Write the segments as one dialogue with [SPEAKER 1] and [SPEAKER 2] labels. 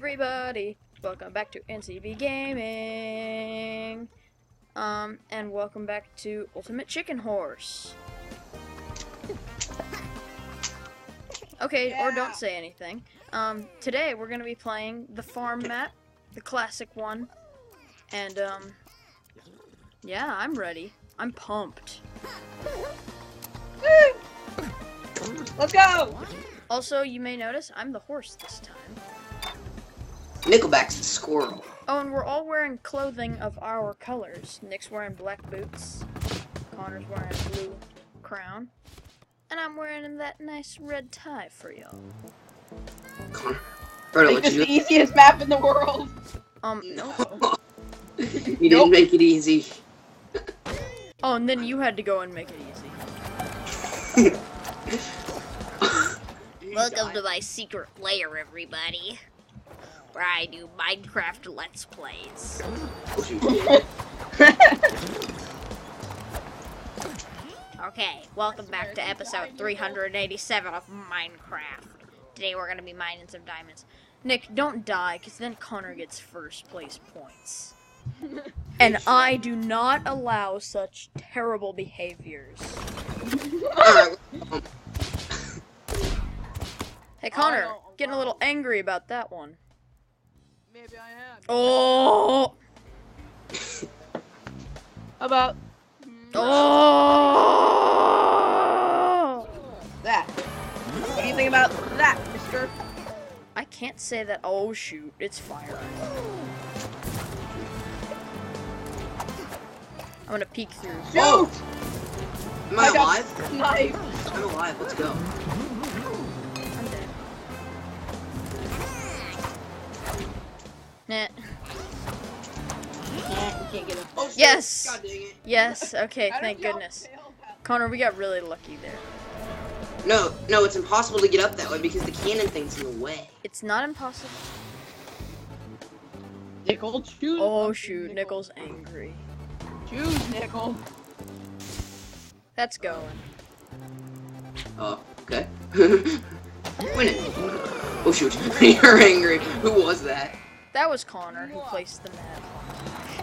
[SPEAKER 1] everybody, welcome back to NCB Gaming, and welcome back to Ultimate Chicken Horse. Okay,
[SPEAKER 2] Yeah.
[SPEAKER 1] or don't say anything. Today we're gonna be playing the farm map, the classic one, and yeah, I'm ready. I'm pumped.
[SPEAKER 2] Let's go!
[SPEAKER 1] Also, you may notice I'm the horse this time.
[SPEAKER 3] Nickelback's the squirrel.
[SPEAKER 1] Oh, and we're all wearing clothing of our colors. Nick's wearing black boots. Connor's wearing a blue crown. And I'm wearing that nice red tie for y'all.
[SPEAKER 3] Connor. Brother,
[SPEAKER 2] Like
[SPEAKER 3] what
[SPEAKER 2] this
[SPEAKER 3] you
[SPEAKER 2] the easiest map in the world.
[SPEAKER 1] No.
[SPEAKER 3] No. You didn't make it easy.
[SPEAKER 1] Oh, and then you had to go and make it easy. Welcome to my secret lair, everybody. Where I do Minecraft Let's Plays.
[SPEAKER 3] Oh, shoot.
[SPEAKER 1] Okay, welcome back to episode 387 of Minecraft. Today we're gonna be mining some diamonds. Nick, don't die, because then Connor gets first place points. And I do not allow such terrible behaviors.
[SPEAKER 3] Alright.
[SPEAKER 1] Hey Connor, getting a little angry about that one.
[SPEAKER 2] Maybe I am.
[SPEAKER 1] Oh!
[SPEAKER 2] How about
[SPEAKER 1] Oh!
[SPEAKER 2] that? What do you think about that, mister?
[SPEAKER 1] I can't say that. Oh shoot, it's fire. I'm gonna peek through.
[SPEAKER 3] Whoa! Am I
[SPEAKER 2] I got
[SPEAKER 3] alive?
[SPEAKER 2] sniped.
[SPEAKER 3] I'm alive. Let's go.
[SPEAKER 1] I'm dead. Nah.
[SPEAKER 2] You can't get it.
[SPEAKER 3] Oh, shit.
[SPEAKER 1] Yes!
[SPEAKER 3] God dang it.
[SPEAKER 1] Yes, okay,
[SPEAKER 2] How
[SPEAKER 1] thank
[SPEAKER 2] did y'all
[SPEAKER 1] goodness.
[SPEAKER 2] fail that?
[SPEAKER 1] Connor, we got really lucky there.
[SPEAKER 3] No, it's impossible to get up that way because the cannon thing's in the way.
[SPEAKER 1] It's not impossible.
[SPEAKER 2] Nickel, choose.
[SPEAKER 1] Oh shoot, Nickel's angry.
[SPEAKER 2] Choose, Nickel.
[SPEAKER 1] That's going.
[SPEAKER 3] Oh, okay. Winning. Oh, shoot. You're angry. Who was that?
[SPEAKER 1] That was Connor who placed the map.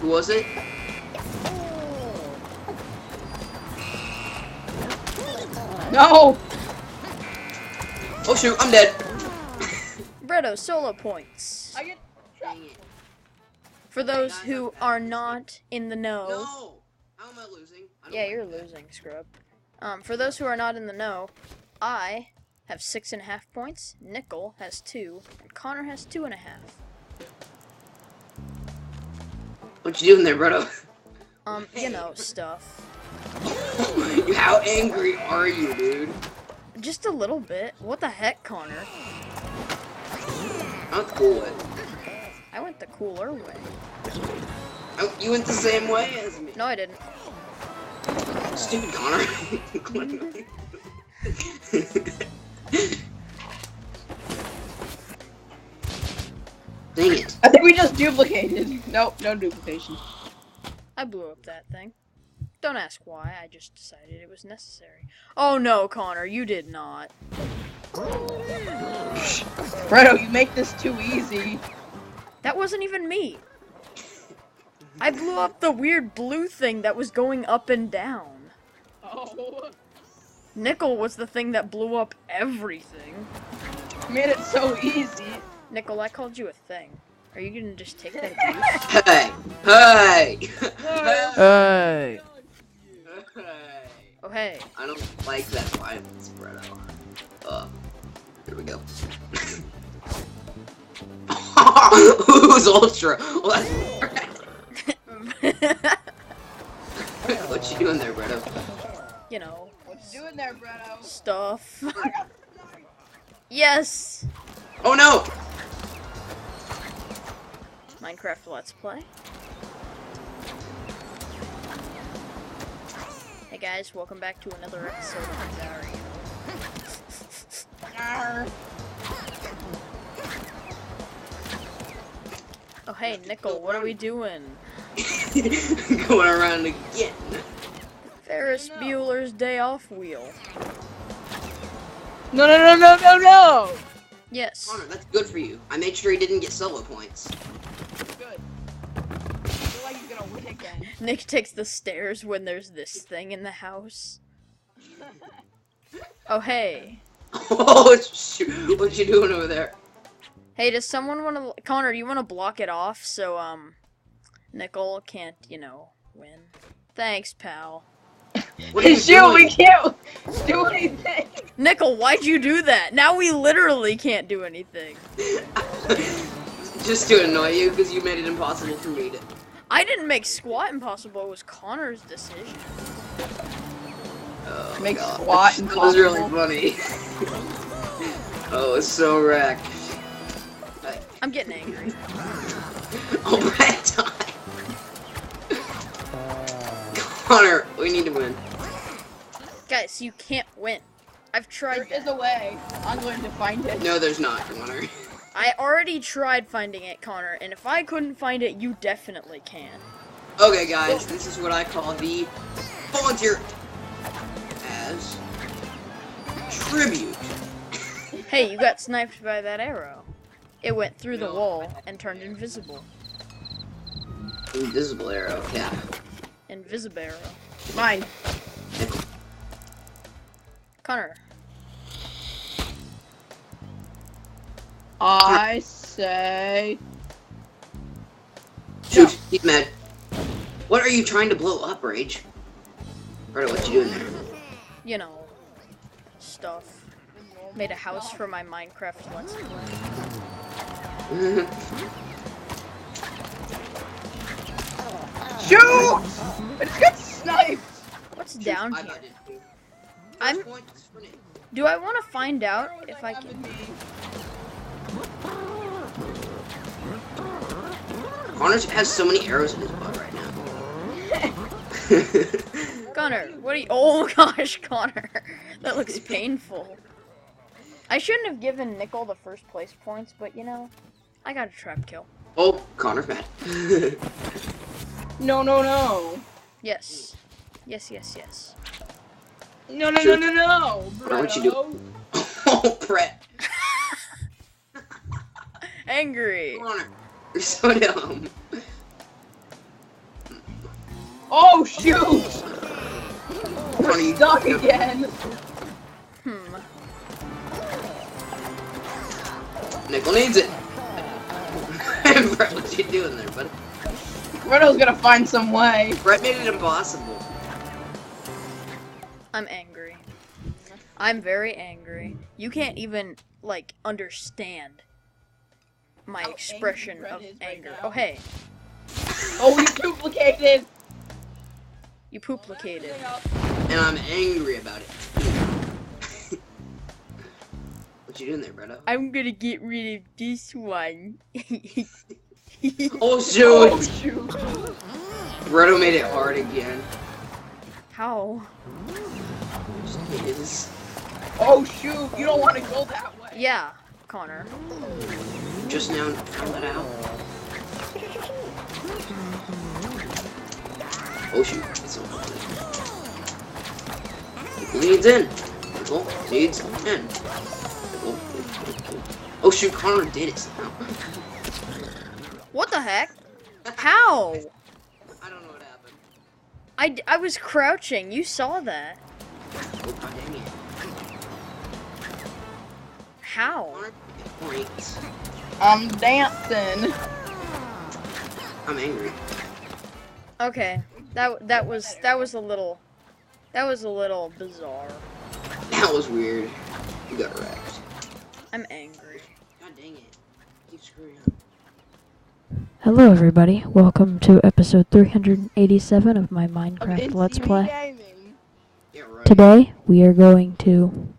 [SPEAKER 3] Who was it?
[SPEAKER 2] No!
[SPEAKER 3] Oh, shoot. I'm dead.
[SPEAKER 1] Bretto, solo points.
[SPEAKER 2] I get
[SPEAKER 3] Dang it.
[SPEAKER 1] For those who are not in the know.
[SPEAKER 3] No. How am I losing? I don't
[SPEAKER 1] Yeah,
[SPEAKER 3] like
[SPEAKER 1] you're
[SPEAKER 3] that.
[SPEAKER 1] losing, scrub. For those who are not in the know, I have 6.5 points, Nickel has 2, and Connor has 2.5.
[SPEAKER 3] What you doing there, brother?
[SPEAKER 1] You know, stuff.
[SPEAKER 3] How angry are you, dude?
[SPEAKER 1] Just a little bit. What the heck, Connor?
[SPEAKER 3] I'm cool.
[SPEAKER 1] I went the cooler way.
[SPEAKER 3] Oh, you went the same way as me.
[SPEAKER 1] No, I didn't.
[SPEAKER 3] Stupid Connor. Dang it.
[SPEAKER 2] I think we just duplicated. Nope, no duplication.
[SPEAKER 1] I blew up that thing. Don't ask why, I just decided it was necessary. Oh no, Connor, you did not.
[SPEAKER 2] Fredo, you make this too easy.
[SPEAKER 1] That wasn't even me. I blew up the weird blue thing that was going up and down.
[SPEAKER 2] Oh.
[SPEAKER 1] Nickel was the thing that blew up everything.
[SPEAKER 2] You made it so easy.
[SPEAKER 1] Nickel, I called you a thing. Are you gonna just take that abuse?
[SPEAKER 3] Hey! Hey!
[SPEAKER 2] Hey.
[SPEAKER 3] Hey!
[SPEAKER 1] Oh hey.
[SPEAKER 3] I don't like that violence, Fredo. Here we go. Who's ultra? Well, what you doing there, Fredo?
[SPEAKER 1] You know,
[SPEAKER 2] What you doing there, Fredo?
[SPEAKER 1] stuff. Yes!
[SPEAKER 3] Oh no!
[SPEAKER 1] Minecraft Let's Play. Hey guys, welcome back to another episode of the diary. Oh hey, Nickel, what are we doing?
[SPEAKER 3] Going around again.
[SPEAKER 1] Ferris Bueller's Day Off Wheel.
[SPEAKER 2] No, no, no, no, no, no!
[SPEAKER 1] Yes.
[SPEAKER 3] Connor, that's good for you. I made sure he didn't get solo points.
[SPEAKER 2] Good. I feel like he's gonna win again.
[SPEAKER 1] Nick takes the stairs when there's this thing in the house. Oh, hey.
[SPEAKER 3] Oh, shoot. What you doing over there?
[SPEAKER 1] Hey, does someone want to... Connor, do you want to block it off so, Nickel can't, you know, win? Thanks, pal.
[SPEAKER 3] What are you
[SPEAKER 2] Shoot, we
[SPEAKER 3] doing?
[SPEAKER 2] can't do anything.
[SPEAKER 1] Nickel, why'd you do that? Now we literally can't do anything.
[SPEAKER 3] Just to annoy you, because you made it impossible for me to...
[SPEAKER 1] I didn't make squat impossible. It was Connor's decision.
[SPEAKER 3] Oh,
[SPEAKER 2] Make
[SPEAKER 3] God.
[SPEAKER 2] squat
[SPEAKER 3] That was really
[SPEAKER 2] impossible.
[SPEAKER 3] funny. Oh, it's so wrecked.
[SPEAKER 1] I'm getting angry.
[SPEAKER 3] Oh, bad time. Connor, we need to win.
[SPEAKER 1] Guys, you can't win. I've tried
[SPEAKER 2] There is
[SPEAKER 1] that.
[SPEAKER 2] a way. I'm going to find it.
[SPEAKER 3] No, there's not, Connor.
[SPEAKER 1] I already tried finding it, Connor, and if I couldn't find it, you definitely can.
[SPEAKER 3] Okay, guys, this is what I call the volunteer as tribute.
[SPEAKER 1] Hey, you got sniped by that arrow. It went through the
[SPEAKER 3] No.
[SPEAKER 1] wall and turned invisible.
[SPEAKER 3] Invisible arrow, yeah.
[SPEAKER 1] Invisible arrow.
[SPEAKER 2] Mine.
[SPEAKER 1] Connor,
[SPEAKER 2] I say.
[SPEAKER 3] Shoot, he's mad. What are you trying to blow up, Rage? Brother, what you doing there?
[SPEAKER 1] you know, stuff. Made a house for my Minecraft Let's Play.
[SPEAKER 2] Shoot! I just got sniped.
[SPEAKER 1] What's down
[SPEAKER 3] I
[SPEAKER 1] here?
[SPEAKER 3] got it, too.
[SPEAKER 1] I'm-
[SPEAKER 3] First point is for Nick.
[SPEAKER 1] Do I want to find out if I can...
[SPEAKER 3] Connor has so many arrows in his butt right now.
[SPEAKER 1] Connor, what are you... Oh gosh, Connor. That looks painful. I shouldn't have given Nickel the first place points, but you know, I got a trap kill.
[SPEAKER 3] Oh, Connor's mad.
[SPEAKER 2] No, no, no.
[SPEAKER 1] Yes. Yes, yes, yes.
[SPEAKER 2] No, no, no, no, no.
[SPEAKER 3] Connor, what you do? Oh, Brett.
[SPEAKER 1] Angry.
[SPEAKER 3] Connor, you're so dumb.
[SPEAKER 2] Oh, shoot!
[SPEAKER 3] Connor,
[SPEAKER 2] We're
[SPEAKER 3] you
[SPEAKER 2] stuck again.
[SPEAKER 3] Nickel needs it. Brett, what you doing there, buddy?
[SPEAKER 2] Redo's gonna find some way.
[SPEAKER 3] Brett made it impossible.
[SPEAKER 1] I'm angry. I'm very angry. You can't even, like, understand my
[SPEAKER 2] How
[SPEAKER 1] expression
[SPEAKER 2] angry
[SPEAKER 1] of
[SPEAKER 2] Brett is right
[SPEAKER 1] anger.
[SPEAKER 2] now.
[SPEAKER 1] Oh, hey.
[SPEAKER 2] Oh, we duplicated.
[SPEAKER 1] You pooplicated.
[SPEAKER 3] And I'm angry about it. What you doing there, Brett?
[SPEAKER 1] I'm gonna get rid of this one.
[SPEAKER 3] Oh,
[SPEAKER 2] Oh,
[SPEAKER 3] shoot!
[SPEAKER 2] shoot.
[SPEAKER 3] Bretto made it hard again.
[SPEAKER 1] How?
[SPEAKER 3] It is.
[SPEAKER 2] Oh, shoot. You don't want to go that way.
[SPEAKER 1] Yeah, Connor.
[SPEAKER 3] Just now found that out. Oh shoot, it's so funny. Nickel needs in. Nickel needs in. Nickel. Oh shoot, Connor did it somehow.
[SPEAKER 1] What the heck? How?
[SPEAKER 3] I don't know what happened.
[SPEAKER 1] I was crouching. You saw that.
[SPEAKER 3] Oh god dang it.
[SPEAKER 1] How?
[SPEAKER 3] Connor, get points.
[SPEAKER 2] I'm dancing.
[SPEAKER 3] I'm angry.
[SPEAKER 1] Okay. That was a little bizarre.
[SPEAKER 3] That was weird. You got wrecked.
[SPEAKER 1] I'm angry.
[SPEAKER 3] God dang it. Keep screwing up.
[SPEAKER 4] Hello everybody, welcome to episode 387 of my Minecraft Let's
[SPEAKER 2] NCB
[SPEAKER 4] Play.
[SPEAKER 2] Gaming.
[SPEAKER 3] Yeah, right.
[SPEAKER 4] Today, we are going to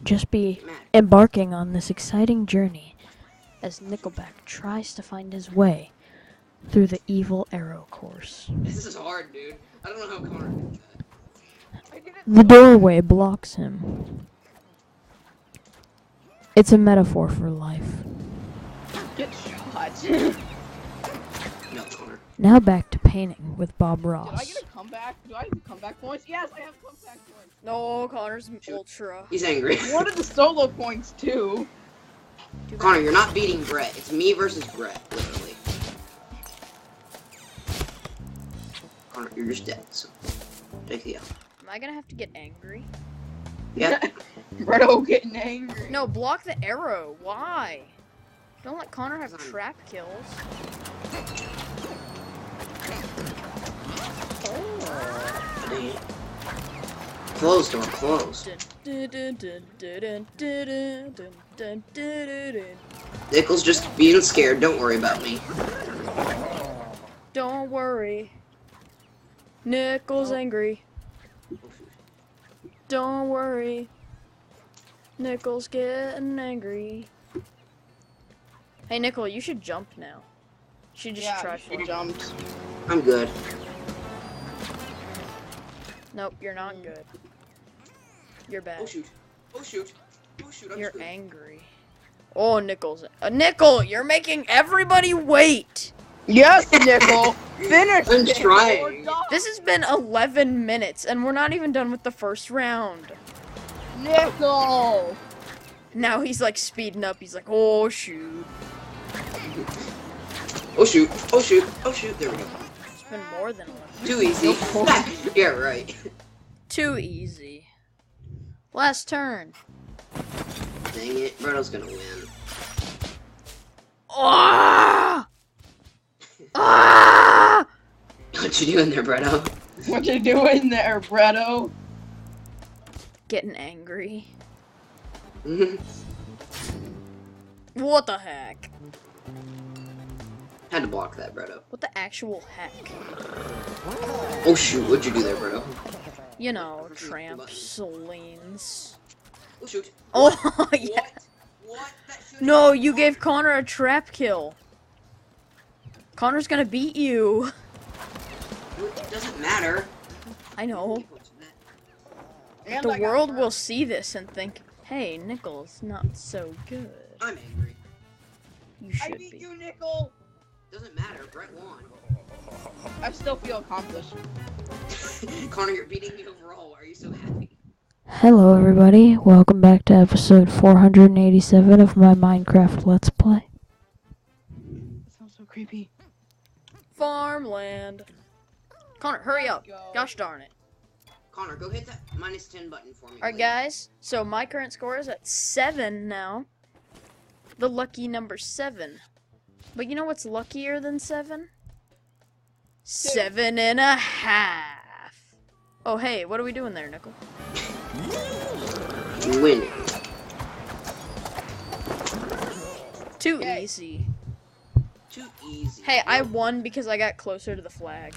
[SPEAKER 4] just be
[SPEAKER 3] Matt.
[SPEAKER 4] embarking on this exciting journey as Nickelback tries to find his way through the evil arrow course.
[SPEAKER 3] This is hard, dude. I don't know how Connor did that.
[SPEAKER 4] The doorway blocks him. It's a metaphor for life.
[SPEAKER 2] Get shot.
[SPEAKER 3] No, Connor.
[SPEAKER 4] Now back to painting with Bob
[SPEAKER 2] Did I
[SPEAKER 4] Ross.
[SPEAKER 2] get a comeback? Do I have comeback points? Yes, I have comeback points.
[SPEAKER 1] No, Connor's ultra.
[SPEAKER 3] He's angry.
[SPEAKER 2] What are the solo points too?
[SPEAKER 1] Too
[SPEAKER 3] Connor,
[SPEAKER 1] bad.
[SPEAKER 3] you're not beating Brett. It's me versus Brett, literally. Connor, you're just dead, so take the L.
[SPEAKER 1] Am I gonna have to get angry?
[SPEAKER 3] Yeah.
[SPEAKER 2] Bretto getting angry.
[SPEAKER 1] No, block the arrow. Why? Don't let Connor have trap kills.
[SPEAKER 3] Dang it. Closed door, closed. Nickle's just being scared. Don't worry about me.
[SPEAKER 1] Don't worry. Nickel's angry. Don't worry. Nickel's getting angry. Hey, Nickel, you should jump now. You should just try for
[SPEAKER 2] she
[SPEAKER 1] it.
[SPEAKER 2] jumped.
[SPEAKER 3] I'm good.
[SPEAKER 1] Nope, you're not good. You're
[SPEAKER 3] Oh
[SPEAKER 1] bad.
[SPEAKER 3] shoot. Oh shoot. Oh shoot, I'm
[SPEAKER 1] You're
[SPEAKER 3] screwed.
[SPEAKER 1] angry. Oh, Nickel's... Nickel, you're making everybody wait!
[SPEAKER 2] Yes, Nickel. Finish.
[SPEAKER 3] I'm
[SPEAKER 2] it,
[SPEAKER 3] trying.
[SPEAKER 2] or die.
[SPEAKER 1] This has been 11 minutes, and we're not even done with the first round.
[SPEAKER 2] Nickel.
[SPEAKER 1] Now he's, like, speeding up. He's like, oh, shoot.
[SPEAKER 3] Oh shoot. Oh shoot. Oh shoot. There we go.
[SPEAKER 1] It's been more than 11.
[SPEAKER 3] Too easy. Yeah, right.
[SPEAKER 1] Too easy. Last turn.
[SPEAKER 3] Dang it. Bretto's gonna win.
[SPEAKER 1] Ah! Ah!
[SPEAKER 3] What you doing there, Bretto?
[SPEAKER 2] What you doing there, Bretto?
[SPEAKER 1] Getting angry.
[SPEAKER 3] Mhm.
[SPEAKER 1] What the heck?
[SPEAKER 3] Had to block that, Bretto.
[SPEAKER 1] What the actual heck?
[SPEAKER 3] Oh shoot. What'd you do there, Bretto?
[SPEAKER 1] You know, trampolines.
[SPEAKER 3] Oh shoot.
[SPEAKER 1] Oh, yeah.
[SPEAKER 3] What? What? That should've
[SPEAKER 1] No,
[SPEAKER 3] been-
[SPEAKER 1] you gave Connor a trap kill. Connor's gonna beat you.
[SPEAKER 3] It doesn't matter.
[SPEAKER 1] I know.
[SPEAKER 2] And
[SPEAKER 1] The
[SPEAKER 2] I got
[SPEAKER 1] world
[SPEAKER 2] hurt.
[SPEAKER 1] will see this and think, hey, Nickel's not so good.
[SPEAKER 3] I'm angry.
[SPEAKER 1] You
[SPEAKER 2] I
[SPEAKER 1] should
[SPEAKER 2] beat
[SPEAKER 1] be.
[SPEAKER 2] you, Nickel.
[SPEAKER 3] Doesn't matter. Brett won.
[SPEAKER 2] I still feel accomplished.
[SPEAKER 3] Connor, you're beating me overall. Are you so happy?
[SPEAKER 4] Hello everybody, welcome back to episode 487 of my Minecraft Let's Play.
[SPEAKER 2] That sounds so creepy.
[SPEAKER 1] Farmland. Connor, hurry up.
[SPEAKER 2] Go.
[SPEAKER 1] Gosh darn it.
[SPEAKER 3] Connor, go hit that -10 button for me.
[SPEAKER 1] Alright,
[SPEAKER 3] please.
[SPEAKER 1] guys. So my current score is at 7 now. The lucky number 7. But you know what's luckier than 7? 7.5. Oh, hey, what are we doing there, Nickel?
[SPEAKER 3] Win.
[SPEAKER 1] Too
[SPEAKER 2] Yay.
[SPEAKER 1] easy.
[SPEAKER 3] Too easy.
[SPEAKER 1] Hey, I won because I got closer to the flag.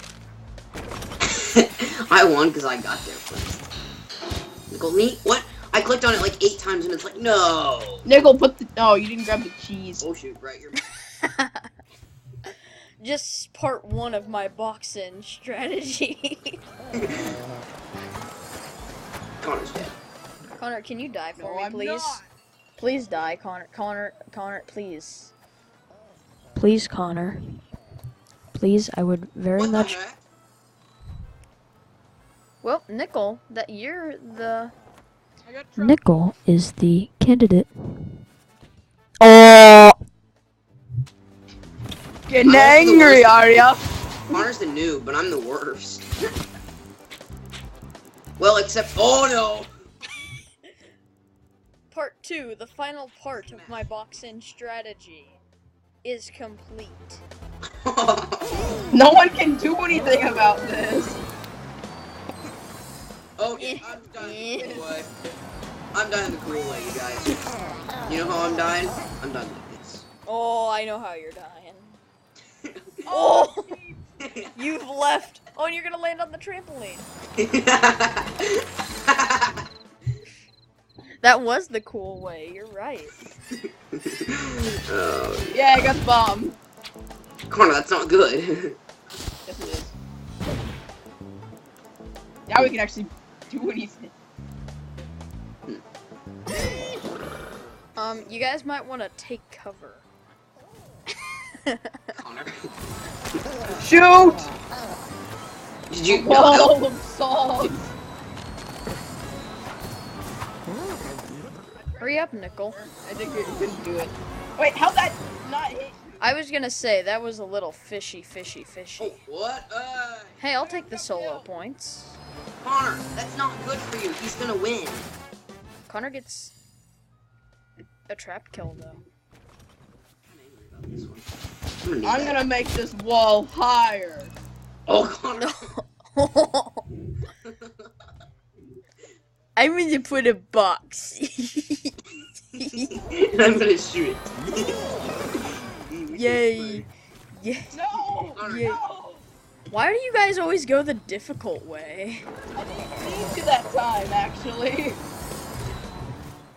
[SPEAKER 3] I won because I got there first. Nickel, me? What? I clicked on it like 8 times and it's like, no.
[SPEAKER 2] Nickel, put the. Oh, you didn't grab the cheese.
[SPEAKER 3] Oh shoot, right, you're
[SPEAKER 1] Just part 1 of my boxing strategy.
[SPEAKER 3] Connor's dead.
[SPEAKER 1] Connor, can you die for
[SPEAKER 2] No,
[SPEAKER 1] me,
[SPEAKER 2] I'm
[SPEAKER 1] please?
[SPEAKER 2] not.
[SPEAKER 1] Please die, Connor. Connor, please.
[SPEAKER 4] Please, Connor. Please, I would very
[SPEAKER 3] What
[SPEAKER 4] much.
[SPEAKER 3] the heck?
[SPEAKER 1] Well, Nickel, that you're the...
[SPEAKER 2] I got trapped.
[SPEAKER 4] Nickel is the candidate. Oh!
[SPEAKER 2] Getting
[SPEAKER 3] I was the
[SPEAKER 2] angry,
[SPEAKER 3] worst.
[SPEAKER 2] are ya?
[SPEAKER 3] Connor's the noob, but I'm the worst. Well, except, oh no!
[SPEAKER 1] Part 2, the final part of my boxing strategy, is complete.
[SPEAKER 2] No one can do anything about this.
[SPEAKER 3] Okay, I'm dying the cruel way. I'm dying the cruel way, you guys. You know how I'm dying? I'm dying like this.
[SPEAKER 1] Oh, I know how you're dying. Oh! You've left. Oh, and you're gonna land on the trampoline. That was the cool way, you're right.
[SPEAKER 3] Oh,
[SPEAKER 2] Yeah, I got the bomb.
[SPEAKER 3] Connor, that's not good.
[SPEAKER 2] Yes, it is. Now we can actually do anything.
[SPEAKER 1] You guys might want to take cover.
[SPEAKER 3] Connor.
[SPEAKER 2] Shoot!
[SPEAKER 3] Did you?
[SPEAKER 2] Wall
[SPEAKER 3] No,
[SPEAKER 2] of salt.
[SPEAKER 1] Hurry up, Nickel.
[SPEAKER 2] I think you couldn't do it. Wait, how'd that not hit?
[SPEAKER 1] I was gonna say, that was a little fishy.
[SPEAKER 3] Oh, what?
[SPEAKER 1] Hey, I'll take the solo points.
[SPEAKER 3] Connor, that's not good for you. He's gonna win.
[SPEAKER 1] Connor gets a trap kill, though.
[SPEAKER 2] I'm gonna make this wall higher.
[SPEAKER 3] Oh, Connor.
[SPEAKER 1] I'm gonna put a box.
[SPEAKER 3] I'm gonna shoot it.
[SPEAKER 1] Yay. Yeah.
[SPEAKER 2] No!
[SPEAKER 1] Yeah.
[SPEAKER 2] No!
[SPEAKER 1] Why do you guys always go the difficult way?
[SPEAKER 2] I didn't mean to that time, actually.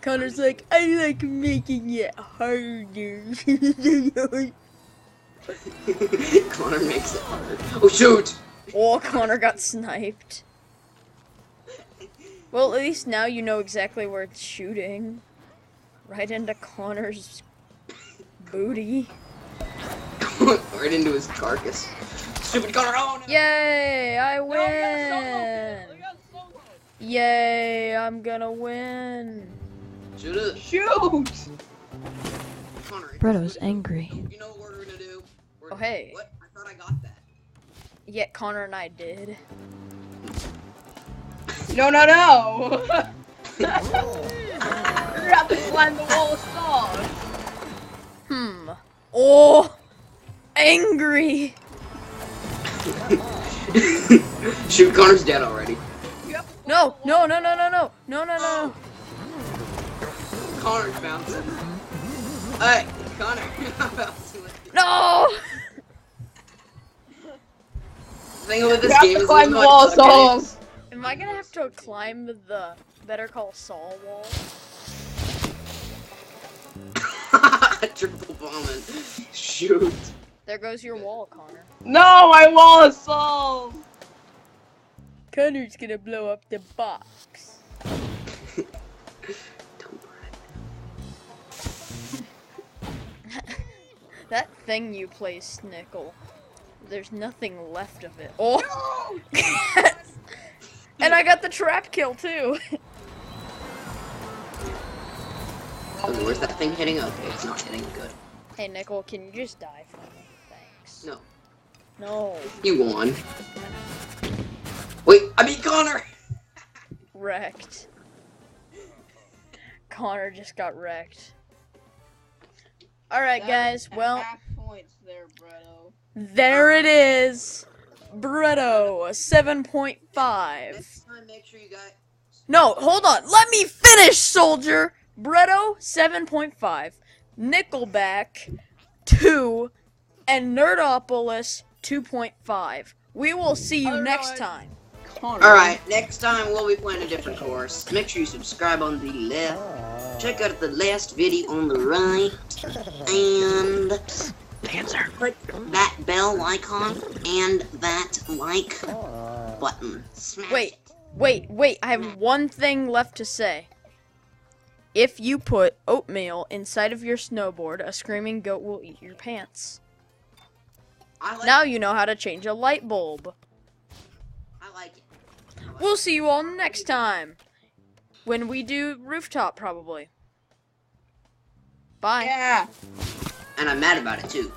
[SPEAKER 1] Connor's like, I like making it harder.
[SPEAKER 3] Connor makes it hard. Oh, shoot!
[SPEAKER 1] Oh, Connor got sniped. Well, at least now you know exactly where it's shooting. Right into Connor's booty.
[SPEAKER 3] Right into his carcass. Stupid Connor! Oh, no!
[SPEAKER 1] Yay! I
[SPEAKER 2] No, we got
[SPEAKER 1] win!
[SPEAKER 2] solo. We got solo.
[SPEAKER 1] Yay! I'm gonna win.
[SPEAKER 3] Shoot!
[SPEAKER 2] Shoot!
[SPEAKER 3] Connor,
[SPEAKER 4] Bretto's angry.
[SPEAKER 3] you know what we're gonna do?
[SPEAKER 1] Oh, hey.
[SPEAKER 3] What? I thought I got that.
[SPEAKER 1] Yet Connor and I did.
[SPEAKER 2] No, no, no! You're gonna have to climb the wall of stars.
[SPEAKER 1] Oh! Angry!
[SPEAKER 3] Shoot, Connor's dead already.
[SPEAKER 2] You have to climb
[SPEAKER 1] No!
[SPEAKER 2] the wall.
[SPEAKER 1] No, no, no, no, no! No, no, no!
[SPEAKER 3] Connor's bouncing. Hey, Connor, you're not bouncing with me.
[SPEAKER 1] No!
[SPEAKER 3] The thing with this
[SPEAKER 2] You have
[SPEAKER 3] game
[SPEAKER 2] to
[SPEAKER 3] is
[SPEAKER 2] climb the
[SPEAKER 3] there's
[SPEAKER 2] wall of
[SPEAKER 3] much tuck
[SPEAKER 2] stars.
[SPEAKER 1] Am I gonna have to climb the Better Call Saul wall?
[SPEAKER 3] in it. Triple bombing. Shoot.
[SPEAKER 1] There goes your wall, Connor.
[SPEAKER 2] No, my wall of souls!
[SPEAKER 1] Connor's gonna blow up the box.
[SPEAKER 3] Don't worry.
[SPEAKER 1] That thing you placed, Nickel. There's nothing left of it. Oh! And I got the trap kill, too.
[SPEAKER 3] Oh, where's that thing hitting? Okay, it's not hitting good.
[SPEAKER 1] Hey, Nickel, can you just die for me? Thanks.
[SPEAKER 3] No.
[SPEAKER 1] No.
[SPEAKER 3] You won. Wait, I beat Connor!
[SPEAKER 1] Wrecked. Connor just got wrecked. Alright, guys, well,
[SPEAKER 2] Half points there, Bretto.
[SPEAKER 1] there it is. Bretto, 7.5.
[SPEAKER 3] Next time, make sure you got...
[SPEAKER 1] No, hold on. Let me finish, soldier. Bretto, 7.5. Nickelback, 2. And Nerdopolis, 2.5. We will see you next time.
[SPEAKER 2] Connor.
[SPEAKER 3] Alright, next time we'll be playing a different course. Make sure you subscribe on the left. Check out the last video on the right. And... click that bell icon and that like button. Smash
[SPEAKER 1] Wait.
[SPEAKER 3] it.
[SPEAKER 1] Wait. I have one thing left to say. If you put oatmeal inside of your snowboard, a screaming goat will eat your pants.
[SPEAKER 3] I like
[SPEAKER 1] Now you know how to change a light bulb.
[SPEAKER 3] I like it.
[SPEAKER 1] We'll see you all next time. When we do rooftop, probably. Bye.
[SPEAKER 2] Yeah.
[SPEAKER 3] And I'm mad about it too.